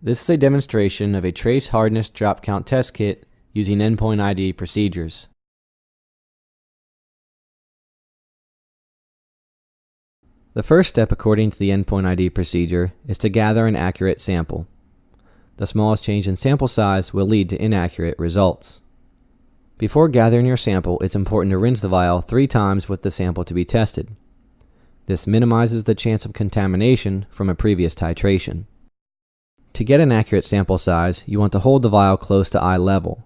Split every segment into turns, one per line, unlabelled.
This is a demonstration of a trace hardness drop count test kit using endpoint ID procedures. The first step according to the endpoint ID procedure is to gather an accurate sample. The smallest change in sample size will lead to inaccurate results. Before gathering your sample, it's important to rinse the vial 3 times with the sample to be tested. This minimizes the chance of contamination from a previous titration. To get an accurate sample size, you want to hold the vial close to eye level.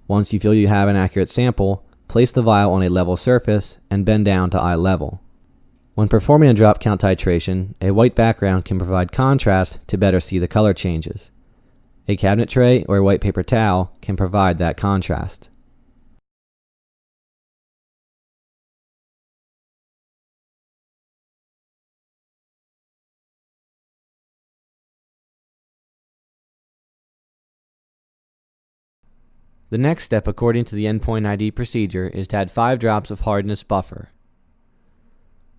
Once you feel you have an accurate sample, place the vial on a level surface and bend down to eye level. When performing a drop count titration, a white background can provide contrast to better see the color changes. A cabinet tray or a white paper towel can provide that contrast. The next step according to the endpoint ID procedure is to add 5 drops of hardness buffer.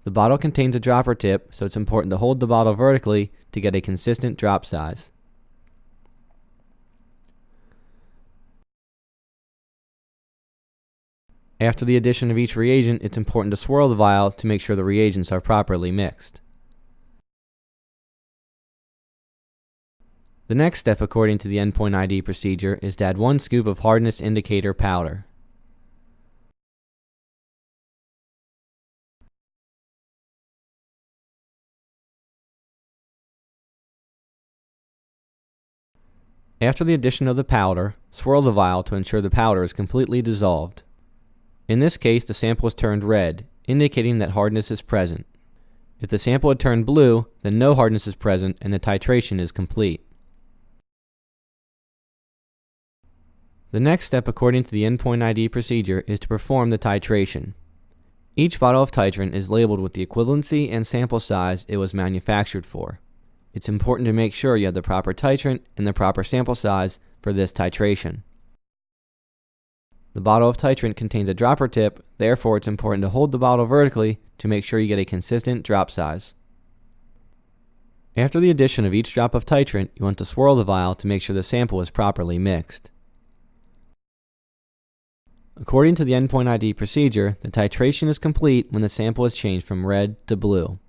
The bottle contains a dropper tip, so it's important to hold the bottle vertically to get a consistent drop size. After the addition of each reagent, it's important to swirl the vial to make sure the reagents are properly mixed. The next step according to the endpoint ID procedure is to add 1 scoop of hardness indicator powder. After the addition of the powder, swirl the vial to ensure the powder is completely dissolved. In this case, the sample is turned red, indicating that hardness is present. If the sample had turned blue, then no hardness is present and the titration is complete. The next step according to the endpoint ID procedure is to perform the titration. Each bottle of titrant is labeled with the equivalency and sample size it was manufactured for. It's important to make sure you have the proper titrant and the proper sample size for this titration. The bottle of titrant contains a dropper tip, therefore it's important to hold the bottle vertically to make sure you get a consistent drop size. After the addition of each drop of titrant, you want to swirl the vial to make sure the sample is properly mixed. According to the endpoint ID procedure, the titration is complete when the sample is changed from red to blue.